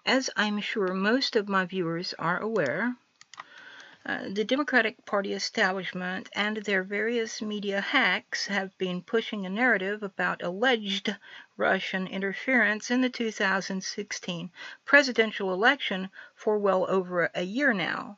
As I'm sure most of my viewers are aware, the Democratic Party establishment and their various media hacks have been pushing a narrative about alleged Russian interference in the 2016 presidential election for well over a year now,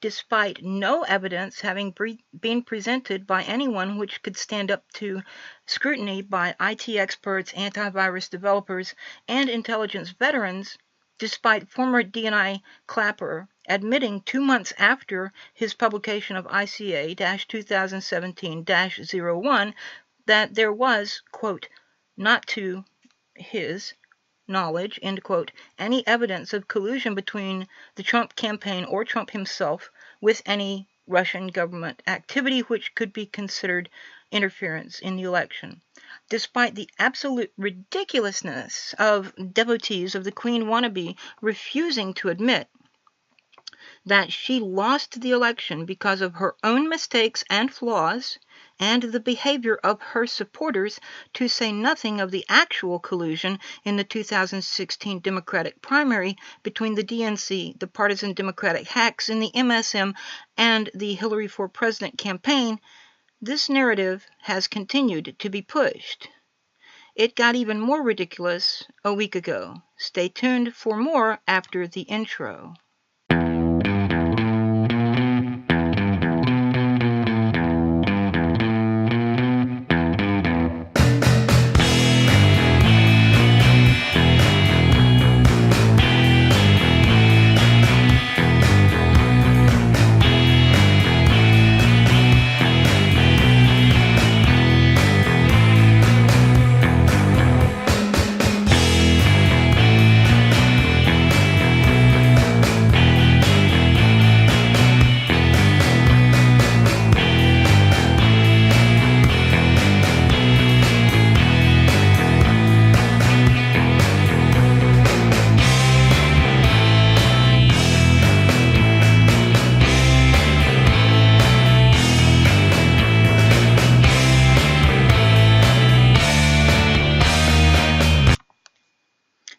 despite no evidence having been presented by anyone which could stand up to scrutiny by IT experts, antivirus developers, and intelligence veterans, despite former DNI Clapper admitting 2 months after his publication of ICA-2017-01 that there was, quote, not to his knowledge, end quote, any evidence of collusion between the Trump campaign or Trump himself with any Russian government activity which could be considered interference in the election. Despite the absolute ridiculousness of devotees of the Queen wannabe refusing to admit that she lost the election because of her own mistakes and flaws, and the behavior of her supporters, to say nothing of the actual collusion in the 2016 Democratic primary between the DNC, the partisan Democratic hacks in the MSM, and the Hillary for President campaign, this narrative has continued to be pushed. It got even more ridiculous a week ago. Stay tuned for more after the intro.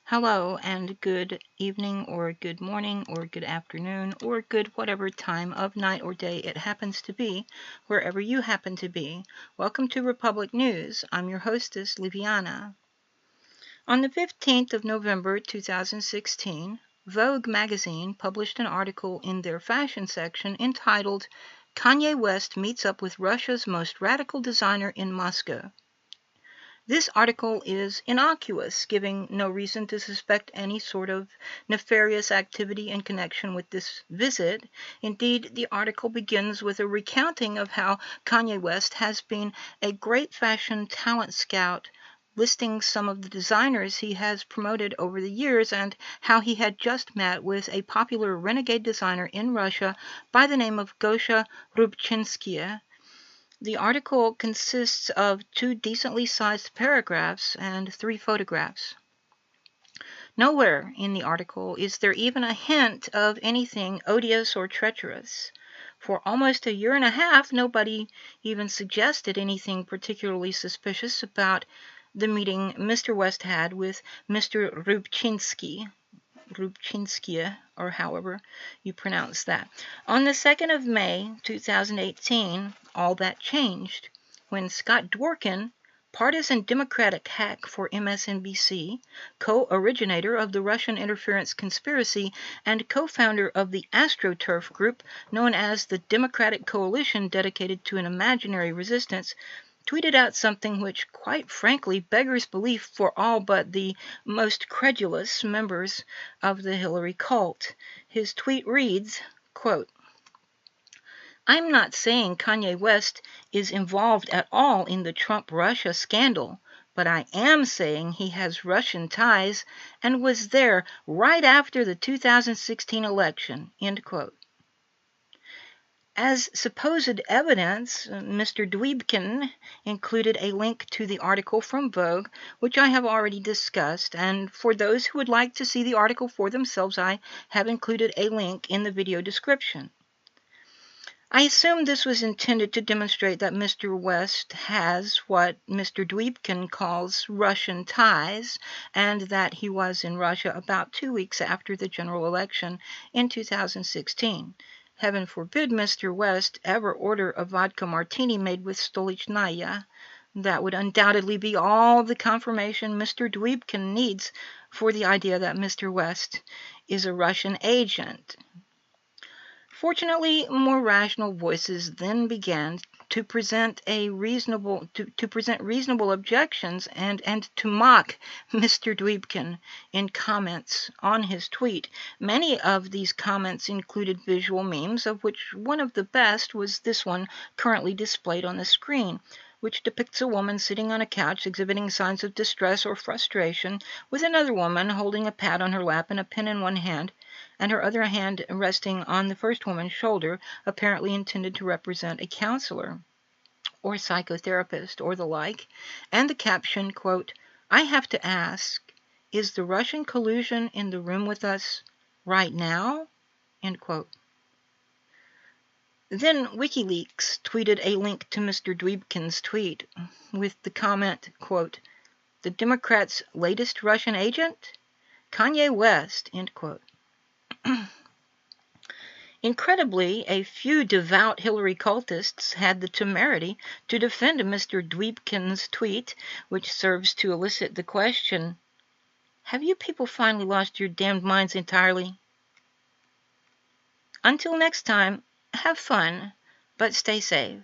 Hello and good evening or good morning or good afternoon or good whatever time of night or day it happens to be, wherever you happen to be. Welcome to Republic News. I'm your hostess, Liviana. On the 15th of November 2016, Vogue magazine published an article in their fashion section entitled, Kanye West Meets Up with Russia's Most Radical Designer in Moscow. This article is innocuous, giving no reason to suspect any sort of nefarious activity in connection with this visit. Indeed, the article begins with a recounting of how Kanye West has been a great fashion talent scout, listing some of the designers he has promoted over the years and how he had just met with a popular renegade designer in Russia by the name of Gosha Rubchinskaya. The article consists of 2 decently sized paragraphs and 3 photographs. Nowhere in the article is there even a hint of anything odious or treacherous. For almost a year and a half, nobody even suggested anything particularly suspicious about the meeting Mr. West had with Mr. Rubchinskaya, or however you pronounce that. On the 2nd of May, 2018, all that changed when Scott Dworkin, partisan Democratic hack for MSNBC, co-originator of the Russian interference conspiracy, and co-founder of the AstroTurf group known as the Democratic Coalition dedicated to an imaginary resistance, tweeted out something which, quite frankly, beggars belief for all but the most credulous members of the Hillary cult. His tweet reads, quote, I'm not saying Kanye West is involved at all in the Trump-Russia scandal, but I am saying he has Russian ties and was there right after the 2016 election, end quote. As supposed evidence, Mr. Dworkin included a link to the article from Vogue, which I have already discussed, and for those who would like to see the article for themselves, I have included a link in the video description. I assume this was intended to demonstrate that Mr. West has what Mr. Dworkin calls Russian ties, and that he was in Russia about 2 weeks after the general election in 2016. Heaven forbid Mr. West ever order a vodka martini made with stolichnaya. That would undoubtedly be all the confirmation Mr. Dworkin needs for the idea that Mr. West is a Russian agent. Fortunately, more rational voices then began to present reasonable objections and to mock Mr. Dworkin in comments on his tweet. Many of these comments included visual memes, of which one of the best was this one currently displayed on the screen, which depicts a woman sitting on a couch exhibiting signs of distress or frustration, with another woman holding a pad on her lap and a pen in one hand, and her other hand resting on the first woman's shoulder, apparently intended to represent a counselor or psychotherapist or the like, and the caption, quote, "I have to ask, is the Russian collusion in the room with us right now?" End quote. Then WikiLeaks tweeted a link to Mr. Dworkin's tweet with the comment, quote, "The Democrats' latest Russian agent? Kanye West," end quote. Incredibly, a few devout Hillary cultists had the temerity to defend Mr. Dworkin's tweet, which serves to elicit the question, have you people finally lost your damned minds entirely? Until next time, have fun, but stay safe.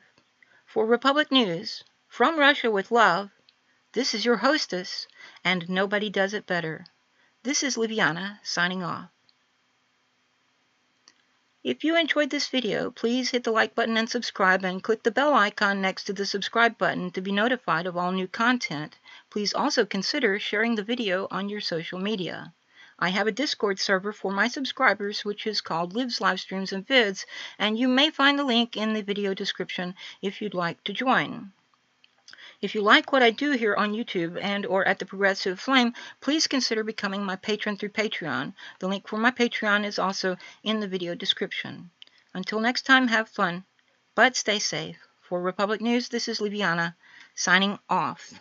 For Republic News, from Russia with love, this is your hostess, and nobody does it better. This is Liviana, signing off. If you enjoyed this video, please hit the like button and subscribe, and click the bell icon next to the subscribe button to be notified of all new content. Please also consider sharing the video on your social media. I have a Discord server for my subscribers, which is called Liv's Livestreams and Vids, and you may find the link in the video description if you'd like to join. If you like what I do here on YouTube and or at the Progressive Flame, please consider becoming my patron through Patreon. The link for my Patreon is also in the video description. Until next time, have fun, but stay safe. For Republic News, this is Liviana, signing off.